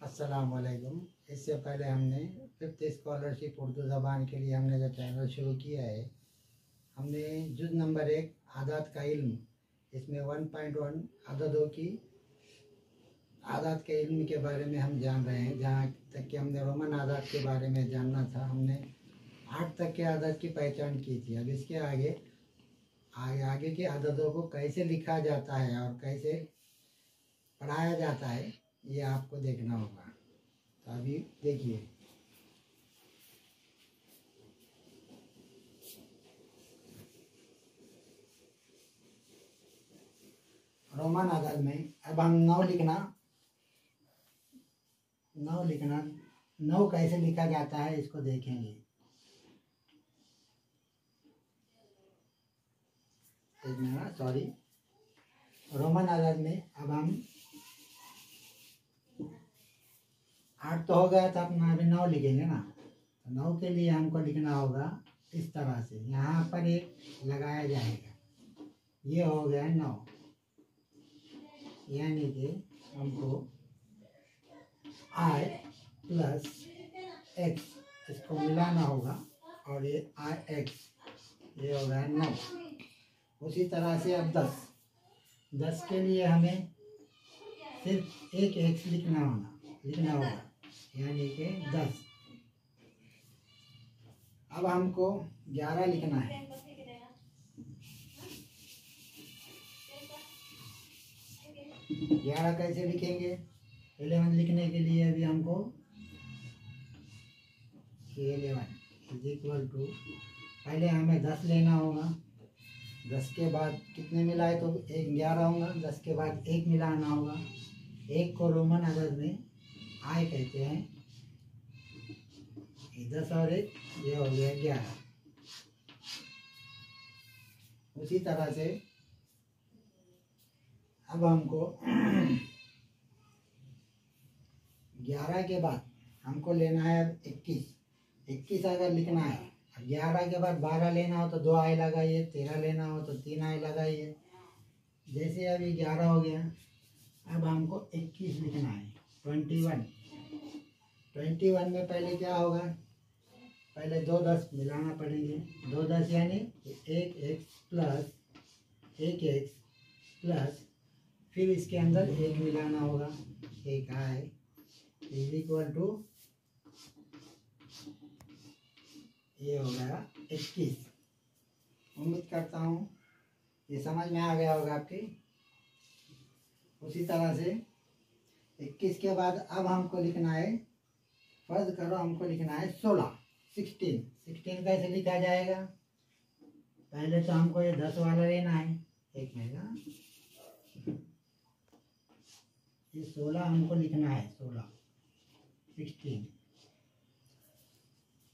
अस्सलाम वालेकुम। इससे पहले हमने 5th स्कॉलरशिप उर्दू ज़बान के लिए हमने जो चैनल शुरू किया है, हमने जुज़ नंबर 1 आदात का इल्म, इसमें 1.1 अददों की आदात के इल्म के बारे में हम जान रहे हैं। जहाँ तक कि हमने रोमन आदात के बारे में जानना था, हमने 8 तक के आदात की पहचान की थी। अब इसके आगे आगे के अददों को कैसे लिखा जाता है और कैसे पढ़ाया जाता है, ये आपको देखना होगा। तो अभी देखिए, रोमन अदद में अब हम नौ कैसे लिखा जाता है इसको देखेंगे। सॉरी, रोमन अदद में अब हम 8 तो हो गया था अपना, अभी 9 लिखेंगे ना। तो 9 के लिए हमको लिखना होगा इस तरह से, यहाँ पर एक लगाया जाएगा, ये हो गया 9, यानी कि हमको I प्लस x इसको मिलाना होगा और ये IX, ये हो गया 9। उसी तरह से अब 10 के लिए हमें सिर्फ एक x लिखना होगा, यानी कि 10। अब हमको 11 लिखना है। 11 कैसे लिखेंगे? 11 लिखने के लिए अभी हमको 11 इज इक्वल टू, पहले हमें 10 लेना होगा। 10 के बाद कितने मिलाए तो 11 होगा। 10 के बाद 1 मिलाना होगा। 1 को रोमन अदद में I कहते हैं। 10 और 1 ये हो गया 11। उसी तरह से अब हमको 11 के बाद हमको लेना है 21 अगर लिखना है। 11 के बाद 12 लेना हो तो 2 I लगाइए, 13 लेना हो तो 3 I लगाइए। जैसे अभी 11 हो गया, अब हमको 21 लिखना है। 21 में पहले क्या होगा, पहले 2 10 मिलाना पड़ेंगे। 2 10 यानी 1x प्लस फिर इसके अंदर 1 मिलाना होगा, 1 I इज इक्वल टू, ये हो गया 21। उम्मीद करता हूँ ये समझ में आ गया होगा आपकी। उसी तरह से 21 के बाद अब हमको लिखना है, फर्ज करो हमको लिखना है 16 कैसे लिखा जाएगा? पहले तो हमको ये 10 वाला लेना है। एक मिनट, ये 16 हमको लिखना है। 16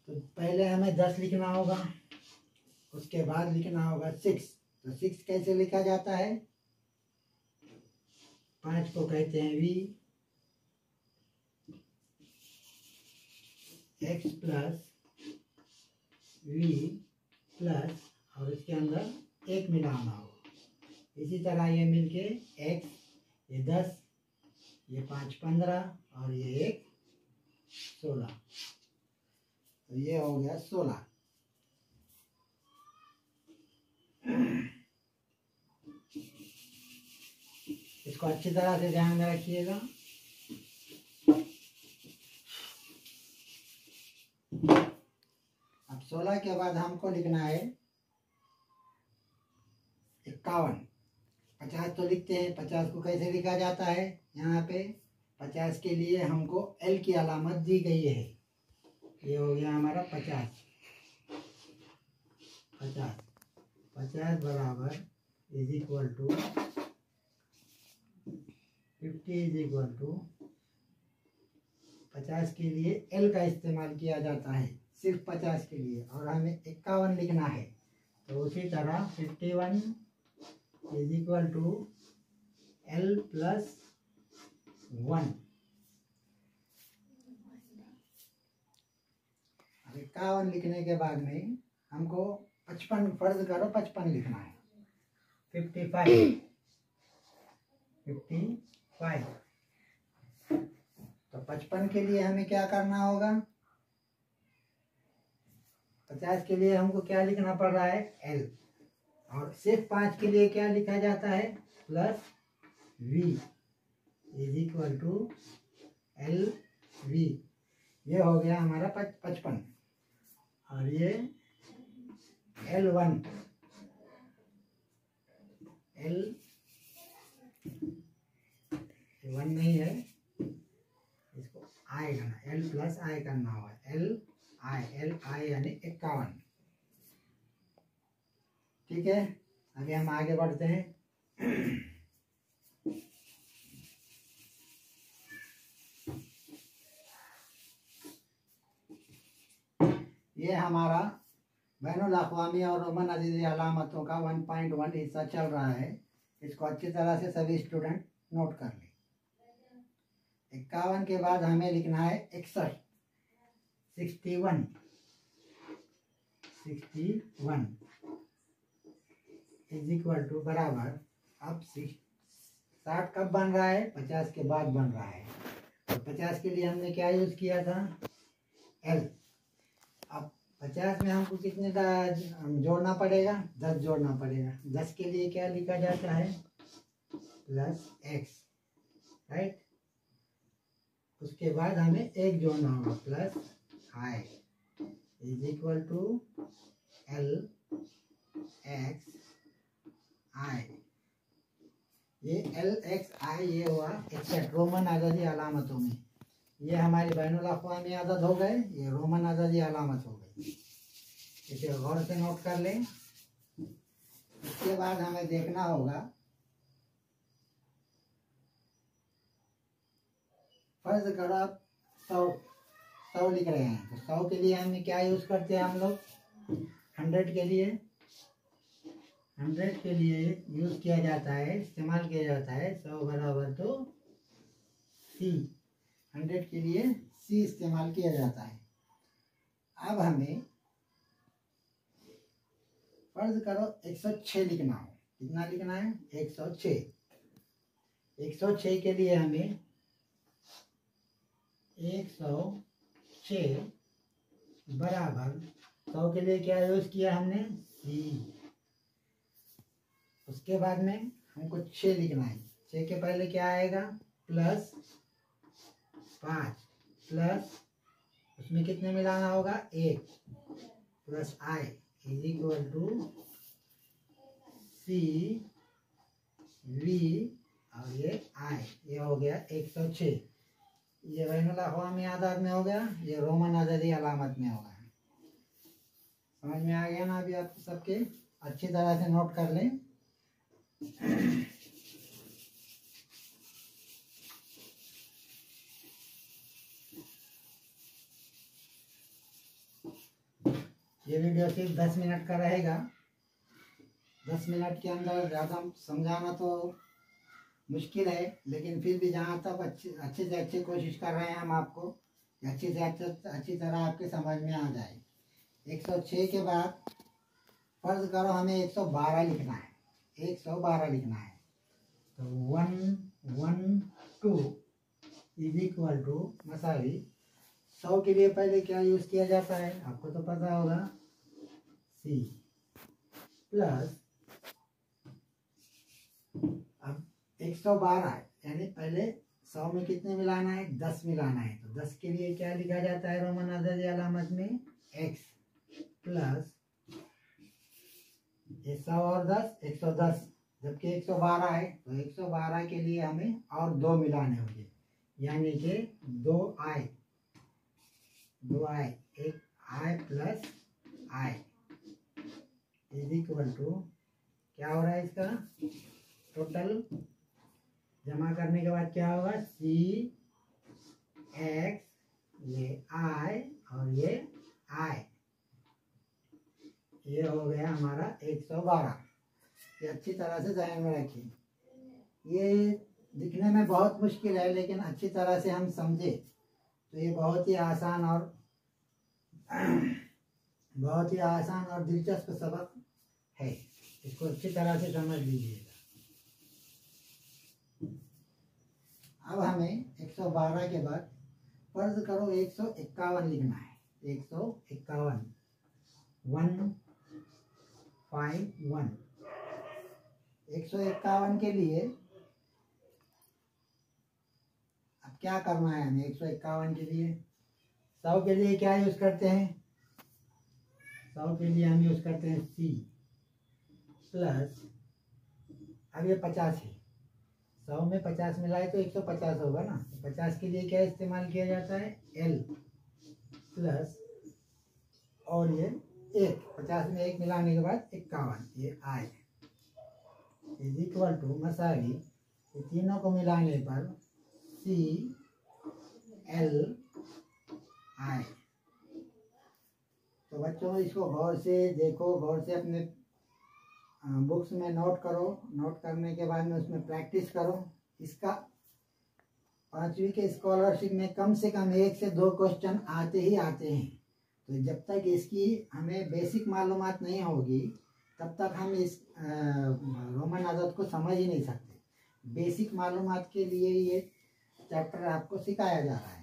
तो पहले हमें 10 लिखना होगा, उसके बाद लिखना होगा 6। तो 6 कैसे लिखा जाता है? 5 को कहते हैं V, x plus V plus और इसके अंदर 1 मिलाना होगा। इसी तरह ये मिलके x, ये 10, ये 5 15 और ये 1 16। तो ये हो गया 16। इसको अच्छी तरह से ध्यान में रखिएगा। अब 16 के बाद हमको लिखना है 51। 50 तो लिखते हैं, 50 को कैसे लिखा जाता है? यहाँ पे 50 के लिए हमको L की अलामत दी गई है। ये हो गया हमारा 50 बराबर is equal to 50 is equal to 50 के लिए L का इस्तेमाल किया जाता है सिर्फ 50 के लिए, और हमें 51 लिखना है। तो उसी तरह 51 is equal to L plus 1। 51 लिखने के बाद में हमको 55, फर्ज करो 55 लिखना है। 55 तो 55 के लिए हमें क्या करना होगा, 50 के लिए हमको क्या लिखना पड़ रहा है, एल, और सिर्फ 5 के लिए क्या लिखा जाता है, plus V is equal to L V. ये हो गया हमारा 55, और ये L1 L1 नहीं है, इसको I करना, L प्लस I करना होगा, L I यानी 51। ठीक है, अभी हम आगे बढ़ते हैं। ये हमारा बैनुल अक़वामी और रोमन अज़ीज़ी अलामतों का 1.1 हिस्सा चल रहा है। इसको अच्छी तरह से सभी स्टूडेंट नोट कर लें। 51 के बाद हमें लिखना है 61, 61 इज इक्वल टू बराबर, अब 60 कब बन रहा है, 50 के बाद बन रहा है। तो 50 के लिए हमने क्या यूज़ किया था, एल। अब 50 में हमको कितने जोड़ना पड़ेगा, 10 जोड़ना पड़ेगा। 10 के लिए क्या लिखा जाता है, प्लस एक्स, राइट। उसके बाद हमें एक जोड़ना होगा, plus I is equal to L X I. ये एल एक्स आई ये हुआ एक्सेट रोमन अज़दी अलामतों में। ये हमारी बैनुल अक़वामी अदद हो गए, ये रोमन अज़दी अलामत हो गई। इसे गौर से नोट कर लें। इसके बाद हमें देखना होगा, फर्ज करो आप 100 लिख रहे हैं, तो 100 के लिए हमें क्या यूज़ करते हैं हम लोग, 100 के लिए यूज़ किया जाता है, इस्तेमाल किया जाता है 100 बराबर तो सी। 100 के लिए सी इस्तेमाल किया जाता है। अब हमें फर्ज करो 106 लिखना हो, कितना लिखना है, 106। 106 के लिए हमें 106 बराबर 100 के लिए क्या यूज़ किया हमने, सी। उसके बाद में हमको 6 लिखना है। 6 के पहले क्या आएगा, प्लस 5, प्लस उसमें कितने मिलाना होगा, 1, plus I is equal to C V, और ये आई। ये हो गया 106। ये बैनुल अक़वामी आदाद में हो गया, ये रोमन अज़दी अलामत में होगा। समझ में आ गया ना अभी आप सबके, अच्छी तरह से नोट कर लें। ये वीडियो सिर्फ 10 मिनट का रहेगा। 10 मिनट के अंदर ज़्यादा समझाना तो मुश्किल है, लेकिन फिर भी जहाँ तक अच्छे से अच्छी कोशिश कर रहे हैं हम आपको, अच्छी से अच्छी तरह आपके समझ में आ जाए। 106 के बाद फर्ज करो हमें 112 लिखना है, 112 लिखना है। तो 112 इज इक्वल टू मसावी 100 के लिए पहले क्या यूज़ किया जाता है, आपको तो पता होगा, सी, प्लस अब 112 यानी पहले 100 में कितने मिलाना है, 10 मिलाना है। तो 10 के लिए क्या लिखा जाता है रोमन अज़दी अलामत में, एक्स, प्लस ये 100 और 10 110, जबकि 112 है। तो 112 के लिए हमें और 2 मिलाने होंगे, यानी कि 2 आई, एक I plus I is equal to क्या हो रहा है, इसका टोटल जमा करने के बाद क्या होगा, सी एक्स, ये आई और ये आई। ये हो गया हमारा 112। ये अच्छी तरह से ध्यान में रखिए। ये दिखने में बहुत मुश्किल है, लेकिन अच्छी तरह से हम समझे तो ये बहुत ही आसान और दिलचस्प सबक है। इसको अच्छी तरह से समझ लीजिएगा। अब हमें 112 के बाद फर्ज करो 151 लिखना है, 151 151। 151 के लिए अब क्या करना है हमें? 151 के लिए 100 के लिए क्या यूज करते हैं? 100 के लिए हम यूज करते हैं C प्लस, अब ये 50 है, 100 में 50 मिलाए तो 150 होगा ना। 50 के लिए क्या इस्तेमाल किया जाता है? L प्लस, और ये 1, 50 में 1 मिलाने के बाद 51, ये I इज इक्वल टू मसाली, ये तीनों को मिलाने पर C L I। तो बच्चों इसको गौर से देखो, गौर से अपने बुक्स में नोट करो, नोट करने के बाद में उसमें प्रैक्टिस करो। इसका 5वीं के स्कॉलरशिप में कम से कम 1 से 2 क्वेश्चन आते ही आते हैं। तो जब तक इसकी हमें बेसिक मालूमात नहीं होगी तब तक हम इस रोमन अदद को समझ ही नहीं सकते। बेसिक मालूमात के लिए ये चैप्टर आपको सिखाया जा रहा है।